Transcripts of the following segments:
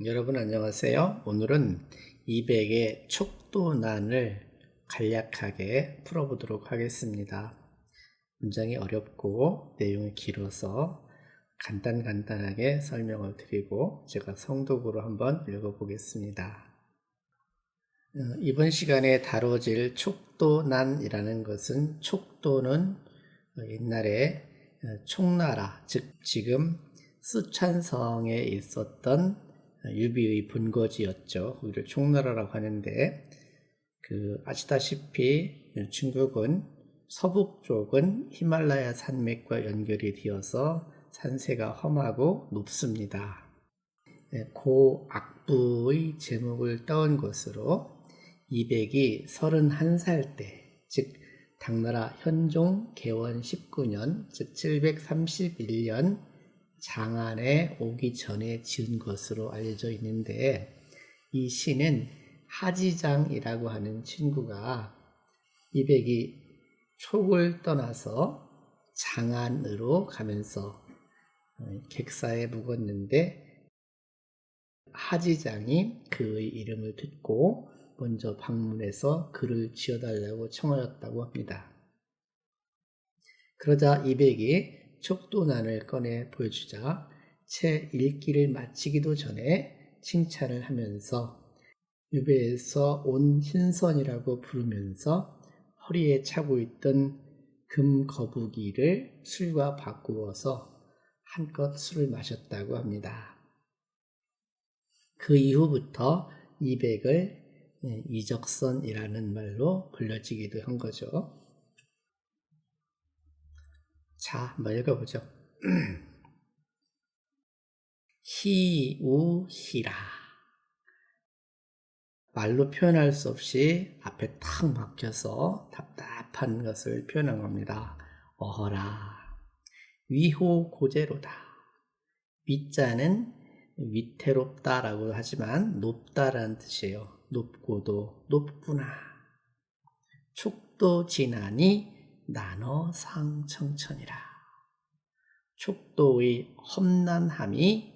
여러분 안녕하세요. 오늘은 200의 촉도난을 간략하게 풀어보도록 하겠습니다. 문장이 어렵고 내용이 길어서 간단하게 설명을 드리고 제가 성독으로 한번 읽어보겠습니다. 이번 시간에 다뤄질 촉도난이라는 것은 촉도는 옛날에 총나라, 즉 지금 쓰촨성에 있었던 유비의 본거지였죠. 거기를 총나라라고 하는데 아시다시피 중국은 서북 쪽은 히말라야 산맥과 연결이 되어서 산세가 험하고 높습니다. 고 악부의 제목을 따온 것으로 200이 31살 때, 즉 당나라 현종 개원 19년, 즉 731년 장안에 오기 전에 지은 것으로 알려져 있는데, 이 시는 하지장이라고 하는 친구가 200이 촉을 떠나서 장안으로 가면서 객사에 묵었는데, 하지장이 그의 이름을 듣고 먼저 방문해서 글을 지어달라고 청하였다고 합니다. 그러자 200이 촉도난을 꺼내 보여주자 채 읽기를 마치기도 전에 칭찬을 하면서 유배에서 온 흰선이라고 부르면서 허리에 차고 있던 금 거북이를 술과 바꾸어서 한껏 술을 마셨다고 합니다. 그 이후부터 200을 이적선이라는 말로 불려지기도 한 거죠. 자, 한번 읽어보죠. 희우희라. 말로 표현할 수 없이 앞에 탁 막혀서 답답한 것을 표현한 겁니다. 어허라. 위호고제로다. 위자는 위태롭다라고 하지만 높다라는 뜻이에요. 높고도 높구나. 촉도지난이 나너 상청천이라. 촉도의 험난함이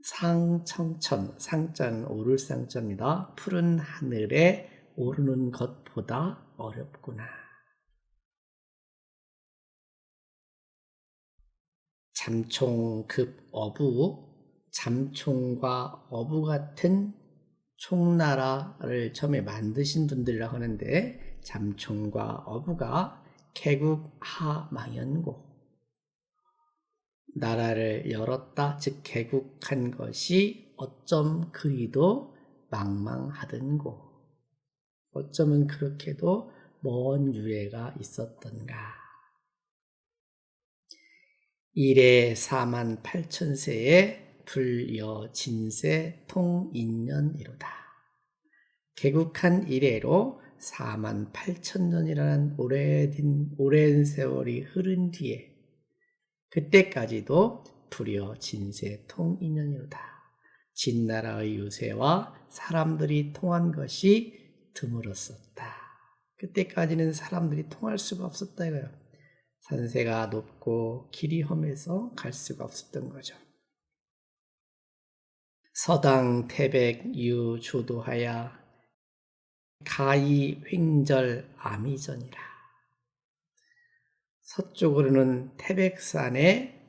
상청천, 상자는 오를 상자입니다. 푸른 하늘에 오르는 것보다 어렵구나. 잠총급 어부, 잠총과 어부 같은 총나라를 처음에 만드신 분들이라고 하는데, 잠총과 어부가 개국하망연고, 나라를 열었다, 즉 개국한 것이 어쩜 그리도 망망하던고, 어쩌면 그렇게도 먼 유래가 있었던가. 이래 48,000세에 불여 진세 통인년이로다. 개국한 이래로 48,000년이라는 오랜 세월이 흐른 뒤에 그때까지도 불여 진세 통인년이로다. 진나라의 유세와 사람들이 통한 것이 드물었었다. 그때까지는 사람들이 통할 수가 없었다 이거예요. 산세가 높고 길이 험해서 갈 수가 없었던 거죠. 서당 태백 유 조도하야 가이 횡절 아미전이라. 서쪽으로는 태백산에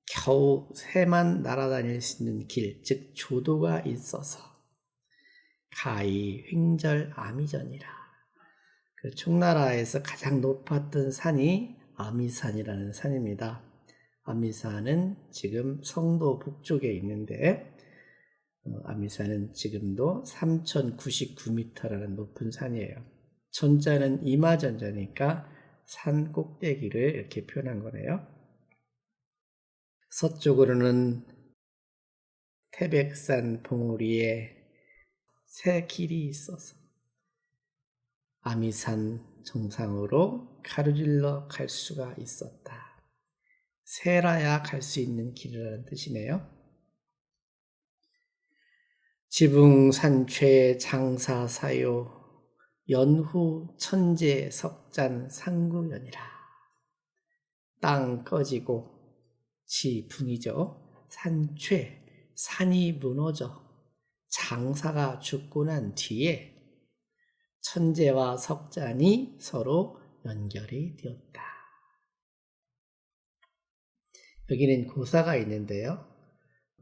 겨우 새만 날아다닐 수 있는 길, 즉 조도가 있어서 가이 횡절 아미전이라. 그 총나라에서 가장 높았던 산이 아미산이라는 산입니다. 아미산은 지금 성도 북쪽에 있는데, 아미산은 지금도 3,099m라는 높은 산이에요. 전자는 이마전자니까 산 꼭대기를 이렇게 표현한 거네요. 서쪽으로는 태백산 봉우리에 새 길이 있어서 아미산 정상으로 가로질러 갈 수가 있었다. 새라야 갈 수 있는 길이라는 뜻이네요. 지붕산최 장사사요 연후 천재 석잔 상구연이라. 땅 꺼지고 지붕이죠. 산최, 산이 무너져 장사가 죽고 난 뒤에 천재와 석잔이 서로 연결이 되었다. 여기는 고사가 있는데요.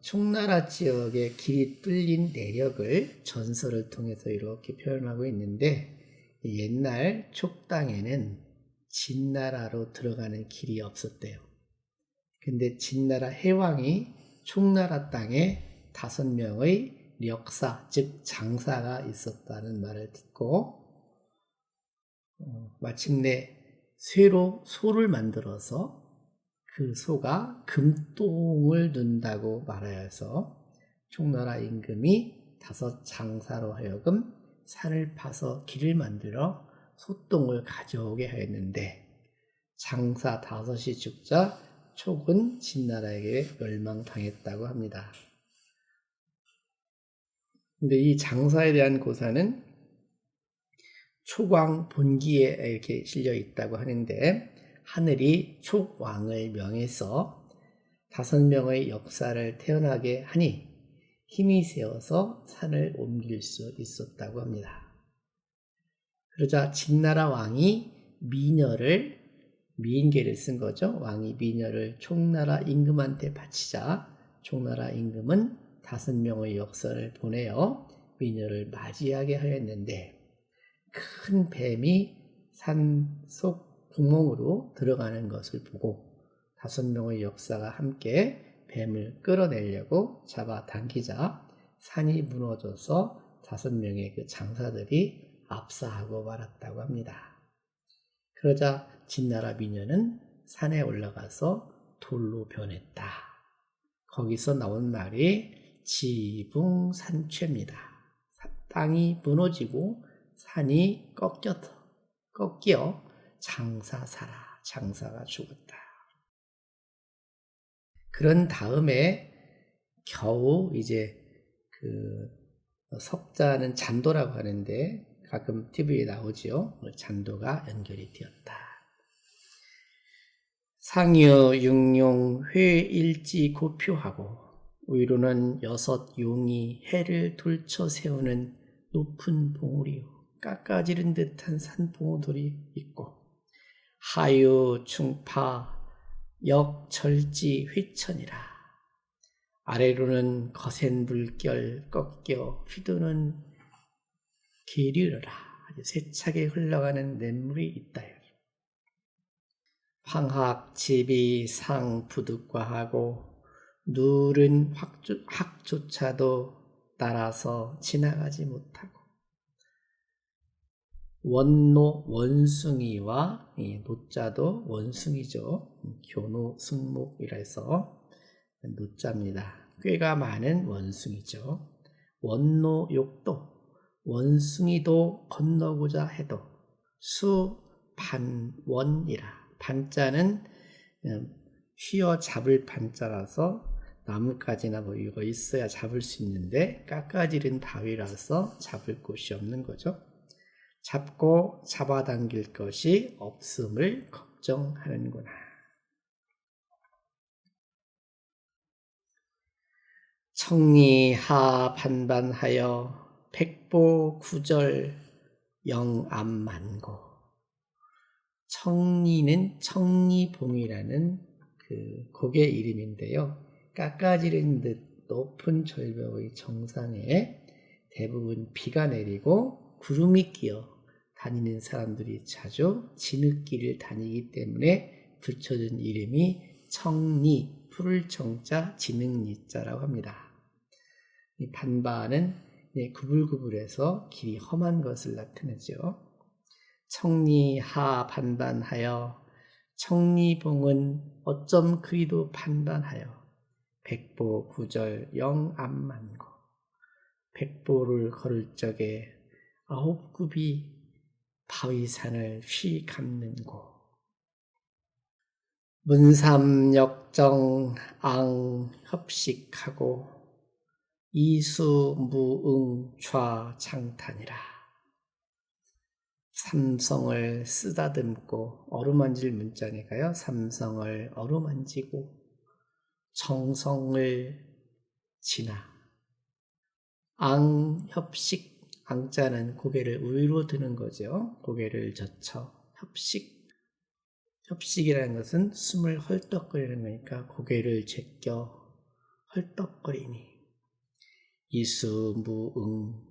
총나라 지역의 길이 뚫린 내력을 전설을 통해서 이렇게 표현하고 있는데, 옛날 촉당에는 진나라로 들어가는 길이 없었대요. 근데 진나라 해왕이 총나라 땅에 5명의 력사, 즉 장사가 있었다는 말을 듣고 마침내 쇠로 소를 만들어서 그 소가 금똥을 둔다고 말하여서 총나라 임금이 5 장사로 하여금 산을 파서 길을 만들어 소똥을 가져오게 하였는데, 장사 5이 죽자 촉은 진나라에게 멸망당했다고 합니다. 근데 이 장사에 대한 고사는 촉왕 본기에 이렇게 실려 있다고 하는데, 하늘이 촉왕을 명해서 5명의 역사를 태어나게 하니 힘이 세어서 산을 옮길 수 있었다고 합니다. 그러자 진나라 왕이 미인계를 쓴 거죠. 왕이 미녀를 총나라 임금한테 바치자 총나라 임금은 5명의 역사를 보내어 미녀를 맞이하게 하였는데, 큰 뱀이 산 속 구멍으로 들어가는 것을 보고 5명의 역사가 함께 뱀을 끌어내려고 잡아당기자 산이 무너져서 5명의 그 장사들이 압사하고 말았다고 합니다. 그러자 진나라 미녀는 산에 올라가서 돌로 변했다. 거기서 나온 말이 지붕산최입니다. 땅이 무너지고 산이 꺾여 장사가 죽었다. 그런 다음에 겨우 이제 그 석자는 잔도라고 하는데 가끔 TV에 나오지요. 잔도가 연결이 되었다. 상유 육룡 회일지 고표하고 위로는 6 용이 해를 돌쳐 세우는 높은 봉우리요 깎아지른 듯한 산봉우들이 있고, 하유 충파 역절지 휘천이라. 아래로는 거센 물결 꺾여 휘두는 계류라. 아주 세차게 흘러가는 냇물이 있다. 황학집이 상부득과하고 누른 학조차도 따라서 지나가지 못하고, 원노 원숭이와 노자도 원숭이죠. 교노 승목이라 해서 노자입니다. 꾀가 많은 원숭이죠. 원노 욕도 원숭이도 건너고자 해도 수반원이라. 반자는 휘어 잡을 반자라서 나뭇가지나 뭐 이거 있어야 잡을 수 있는데 깎아지른 바위라서 잡을 곳이 없는 거죠. 잡고 잡아당길 것이 없음을 걱정하는구나. 청리하 반반하여 백보구절 영암만고. 청리는 청리봉이라는 그 곡의 이름인데요. 깎아지른 듯 높은 절벽의 정상에 대부분 비가 내리고 구름이 끼어 다니는 사람들이 자주 진흙길을 다니기 때문에 붙여준 이름이 청리, 푸를 청자, 진흙리자라고 합니다. 이 반바는 구불구불해서 길이 험한 것을 나타내죠. 청리하 반반하여 청리봉은 어쩜 그리도 반반하여 백보구절 영암만고. 백보를 걸을 적에 9굽이 바위산을 휘감는고. 문삼역정 앙협식하고 이수무응 좌창탄이라. 삼성을 쓰다듬고 어루만질 문자니까요. 삼성을 어루만지고 정성을 지나 앙협식, 앙자는 고개를 위로 드는 거죠. 고개를 젖혀 협식. 협식이라는 것은 숨을 헐떡거리는 거니까 고개를 제껴 헐떡거리니. 이수무응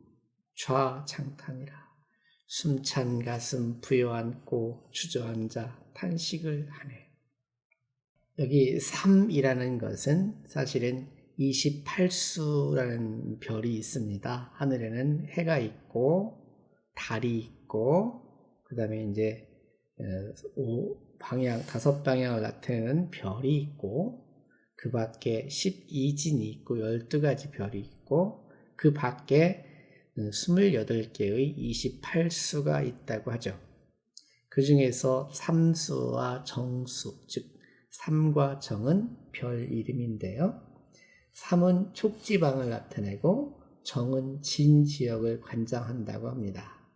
좌창탄이라. 숨찬 가슴 부여앉고 주저앉아 탄식을 하네. 여기 3이라는 것은 사실은 28수라는 별이 있습니다. 하늘에는 해가 있고 달이 있고 그 다음에 이제 다섯 방향을 나타내는 별이 있고 그 밖에 12진이 있고 12가지 별이 있고 그 밖에 28개의 28수가 있다고 하죠. 그 중에서 삼수와 정수, 즉 삼과 정은 별 이름인데요. 삼은 촉지방을 나타내고 정은 진지역을 관장한다고 합니다.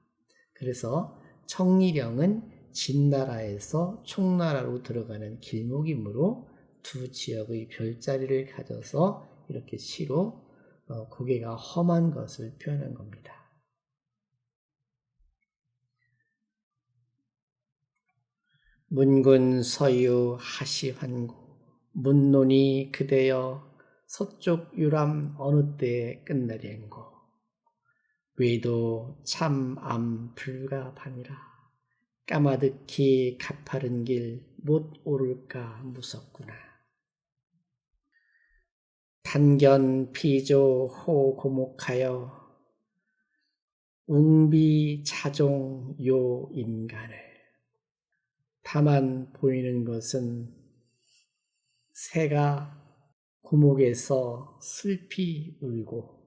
그래서 청리령은 진나라에서 촉나라로 들어가는 길목이므로 두 지역의 별자리를 가져서 이렇게 시로 고개가 험한 것을 표현한 겁니다. 문군 서유 하시환고 문논이 그대여 서쪽 유람 어느 때에 끝내련고 외도 참암 불가반이라 까마득히 가파른 길 못 오를까 무섭구나. 단견 피조 호 고목하여 웅비 차종 요 인간을. 다만 보이는 것은 새가 고목에서 슬피 울고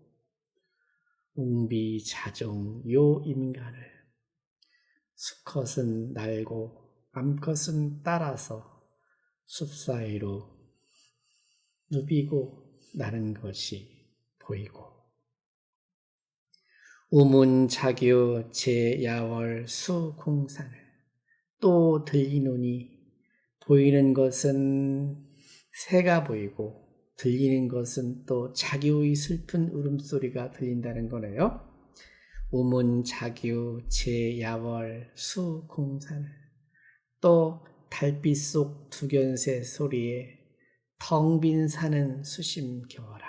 웅비 차종 요 인간을. 수컷은 날고 암컷은 따라서 숲 사이로 누비고 나는 것이 보이고 우문자교 제야월 수공산을 또 들리노니 보이는 것은 새가 보이고 들리는 것은 또 자교의 슬픈 울음소리가 들린다는 거네요. 우문자교 제야월 수공산을 또 달빛 속 두견새 소리에 텅 빈 산은 수심겨워라.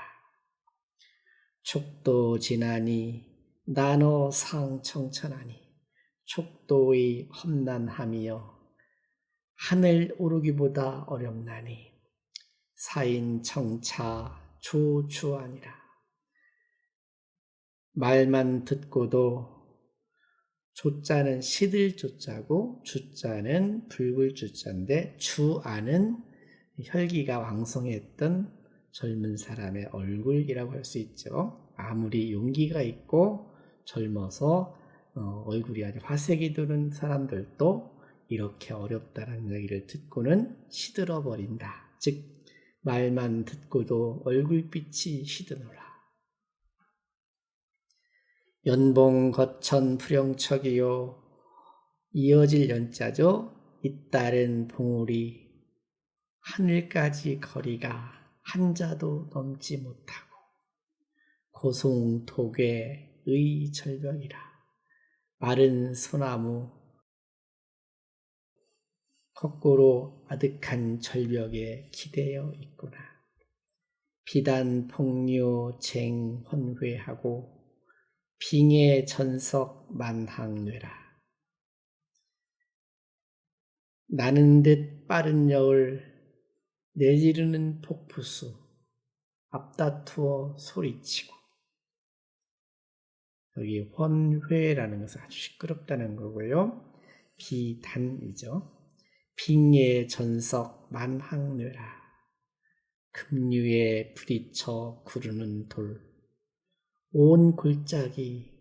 촉도 지나니 나노 상청천하니 촉도의 험난함이여 하늘 오르기보다 어렵나니 사인청차 조추하니라. 말만 듣고도 조자는 시들 조자고 주자는 붉을 주자인데 주아는 혈기가 왕성했던 젊은 사람의 얼굴이라고 할 수 있죠. 아무리 용기가 있고 젊어서 얼굴이 아주 화색이 도는 사람들도 이렇게 어렵다는 얘기를 듣고는 시들어버린다. 즉 말만 듣고도 얼굴빛이 시드노라. 연봉 거천 불영척이요 이어질 연자죠. 잇따른 봉우리 하늘까지 거리가 한자도 넘지 못하고 고송독의 절벽이라. 마른 소나무 거꾸로 아득한 절벽에 기대어 있구나. 비단 폭류 쟁헌회하고 빙의 전석 만항뇌라. 나는 듯 빠른 여울 내지르는 폭푸수 앞다투어 소리치고. 여기 헌회라는 것은 아주 시끄럽다는 거고요. 비단이죠. 빙의 전석 만항뇌라. 급류에 부딪혀 구르는 돌 온 골짜기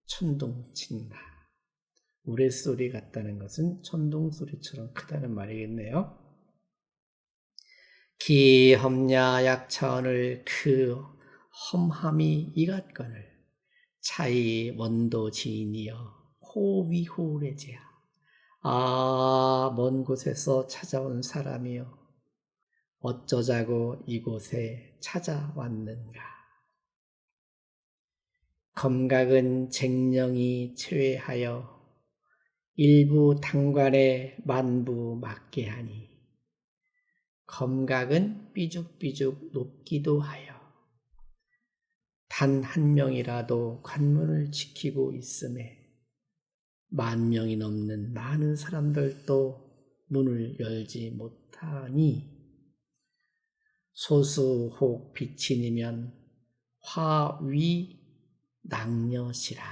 천둥친다. 우레소리 같다는 것은 천둥소리처럼 크다는 말이겠네요. 기험야 약차원을 그 험함이 이갓건을 차이 원도 지인이여 호위호래제야. 먼 곳에서 찾아온 사람이여 어쩌자고 이곳에 찾아왔는가. 검각은 쟁령이 최외하여 일부 당관에 만부 맞게 하니 검각은 삐죽삐죽 높기도 하여 단 한 명이라도 관문을 지키고 있음에 10,000명이 넘는 많은 사람들도 문을 열지 못하니 소수 혹 비친이면 화위 낭녀시라.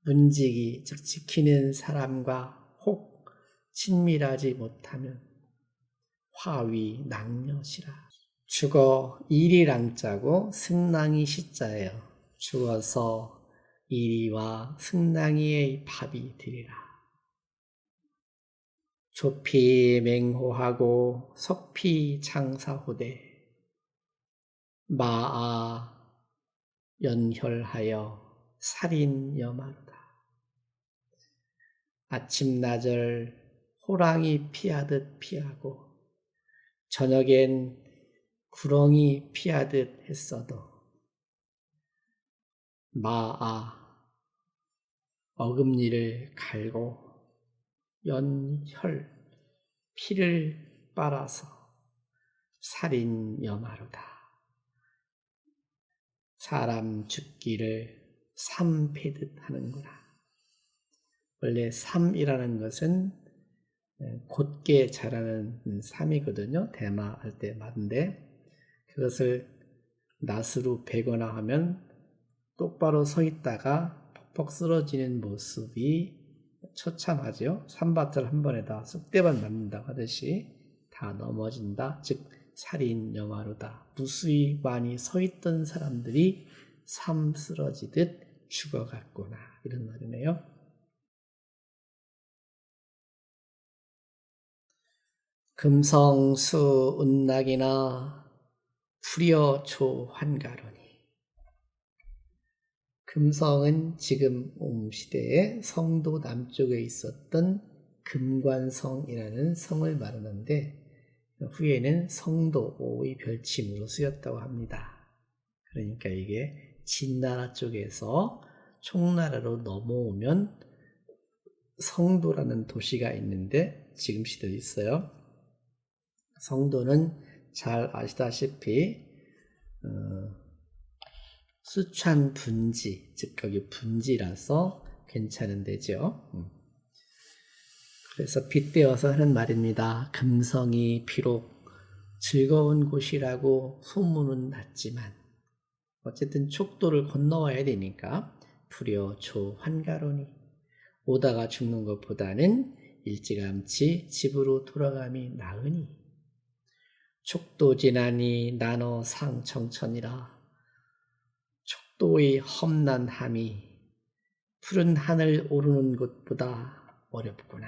문지기 즉 지키는 사람과 혹 친밀하지 못하면 화위 낭녀시라. 죽어 일이랑자고 승랑이 시자예요. 죽어서 이리와 승랑이의 밥이 되리라. 조피 맹호하고 석피 장사호대 마아 연혈하여 살인여마로다. 아침나절 호랑이 피하듯 피하고 저녁엔 구렁이 피하듯 했어도 마아 어금니를 갈고 연혈 피를 빨아서 살인여마로다. 사람 죽기를 삼패듯 하는구나. 원래 삼이라는 것은 곧게 자라는 삼이거든요. 대마할 때 말인데 그것을 낫으로 베거나 하면 똑바로 서 있다가 퍽퍽 쓰러지는 모습이 처참하죠. 삼밭을 한 번에다 쑥대밭 맞는다고 하듯이 다 넘어진다. 즉 살인여마로다. 무수히 많이 서 있던 사람들이 삼 쓰러지듯 죽어갔구나. 이런 말이네요. 금성수 운낙이나 불여초 환가로니. 금성은 지금 시대에 성도 남쪽에 있었던 금관성이라는 성을 말하는데 후에는 성도의 별칭으로 쓰였다고 합니다. 그러니까 이게 진나라 쪽에서 총나라로 넘어오면 성도라는 도시가 있는데 지금 시대도 있어요. 성도는 잘 아시다시피 수찬 분지, 즉 거기 분지라서 괜찮은 데죠. 그래서 빗대어서 하는 말입니다. 금성이 비록 즐거운 곳이라고 소문은 났지만 어쨌든 촉도를 건너와야 되니까 불여초 환가로니 오다가 죽는 것보다는 일찌감치 집으로 돌아감이 나으니 촉도 지나니 나너 상청천이라. 촉도의 험난함이 푸른 하늘 오르는 것보다 어렵구나.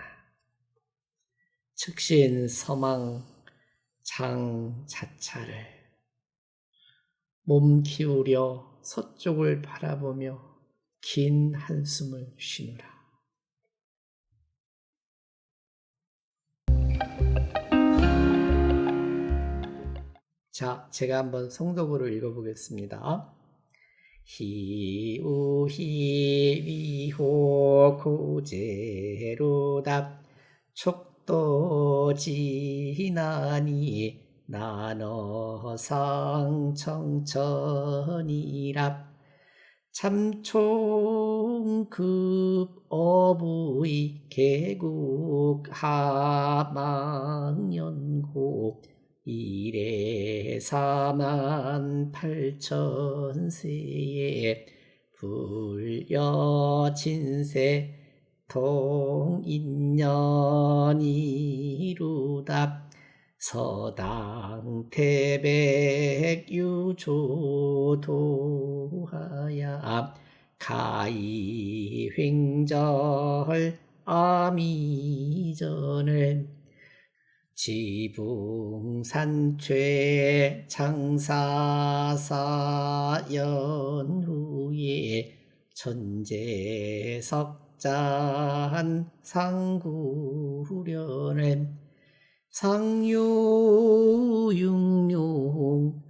즉시엔 서망 장자차를 몸 기울여 서쪽을 바라보며 긴 한숨을 쉬노라. 자, 제가 한번 성독으로 읽어보겠습니다. 히우히위호 고제로답 촉도지나니 나너상청천이랍 참총급 어부의 개국 하망연고 이래 48,000세에 불여친세 통인년이루답 서당 태백유조도하야 가이횡절 아미전을 지붕산최 장사사연 후에 천재석잔 상구련은 상유육룡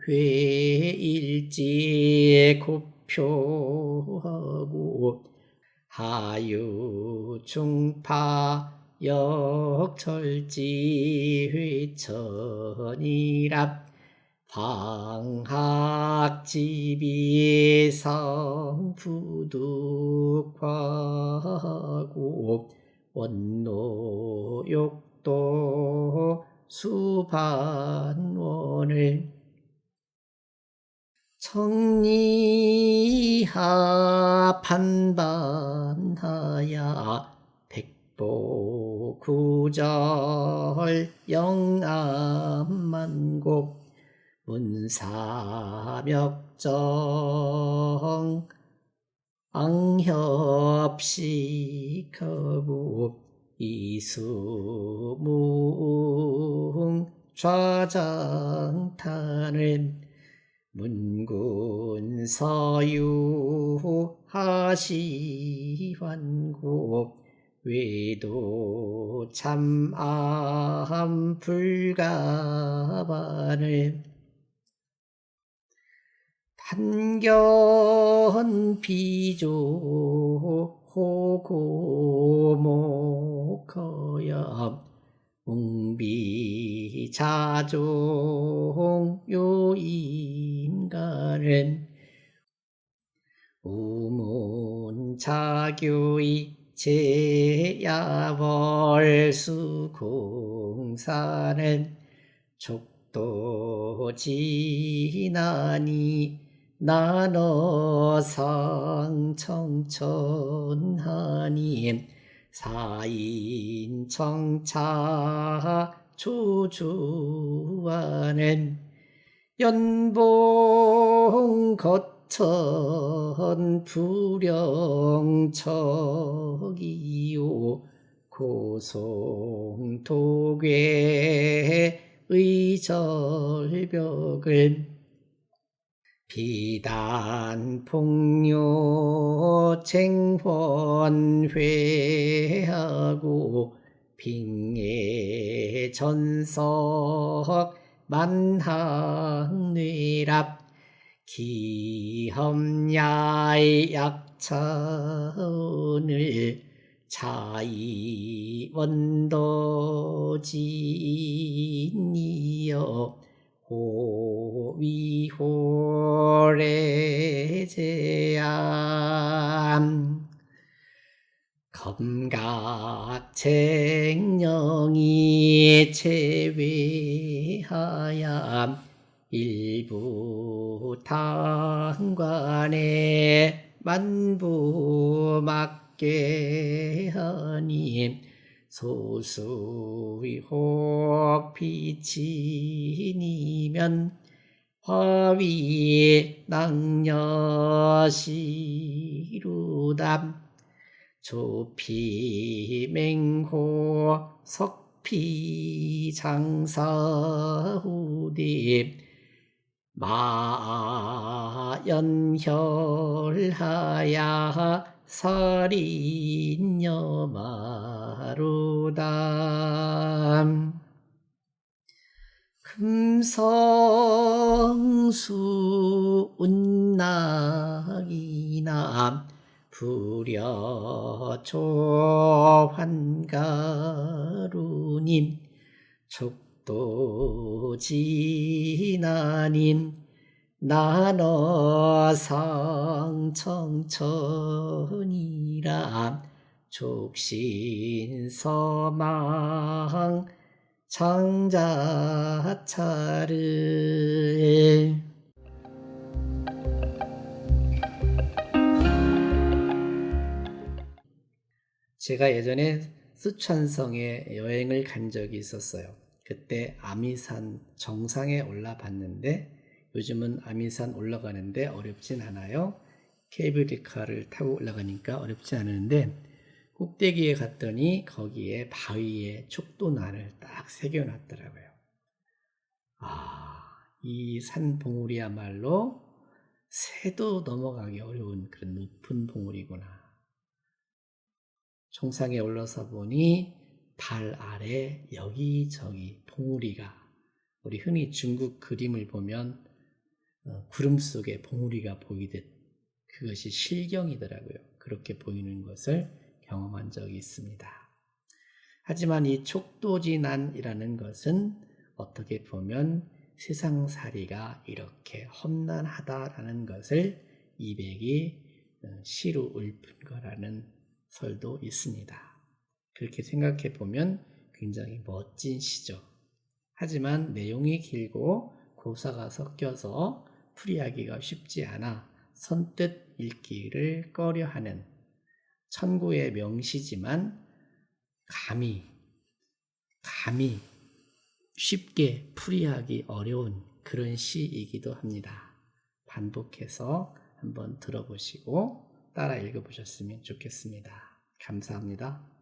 회일지 표하고 하유중파 역철지 회천이랍 방학집이 성부득화하고 원노욕도 수반원을 청리하 판반하야 백보구절 영암만곡 문사멱정 앙협식하고 이수무웅 좌장탄을 문군서유 하시환고 외도 참암 불가반을 단견 비조 호고목허야 웅비자종 요인가는 우문자교의 제야벌수공사는 족도지나니 나너상청천하니 사인청차 조주와는 연봉 거천 불영척이요 고송도괴 의절벽을 비단 폭료 쟁헌회하고 빙의 전석 만학뇌랍 기험야의 약차은을 자이원도지니여 호위호래제암 검각쟁령이 제외하야 일부 당관에 만부맞게 하니 소수의 혹비치니면 화위 낭여시루담 조피맹호 석피장사후디 마연혈하야 살인여마루담 금성수 운낙이나 부려조환가루님 족도지나님 나너상청천이라 족신서망 장자차를 제가 예전에 쓰촨성에 여행을 간 적이 있었어요. 그때 아미산 정상에 올라봤는데 요즘은 아미산 올라가는데 어렵진 않아요. 케이블카를 타고 올라가니까 어렵지 않은데 꼭대기에 갔더니 거기에 바위에 촉도난을 딱 새겨놨더라고요. 이 산봉우리야말로 새도 넘어가기 어려운 그런 높은 봉우리구나. 정상에 올라서 보니 발 아래 여기저기 봉우리가, 우리 흔히 중국 그림을 보면 구름 속에 봉우리가 보이듯 그것이 실경이더라고요. 그렇게 보이는 것을 경험한 적이 있습니다. 하지만 이 촉도지난이라는 것은 어떻게 보면 세상살이가 이렇게 험난하다라는 것을 이백이 시로 읊은 거라는 설도 있습니다. 그렇게 생각해 보면 굉장히 멋진 시죠. 하지만 내용이 길고 고사가 섞여서 풀이하기가 쉽지 않아 선뜻 읽기를 꺼려하는 천구의 명시지만 감히 쉽게 풀이하기 어려운 그런 시이기도 합니다. 반복해서 한번 들어보시고 따라 읽어보셨으면 좋겠습니다. 감사합니다.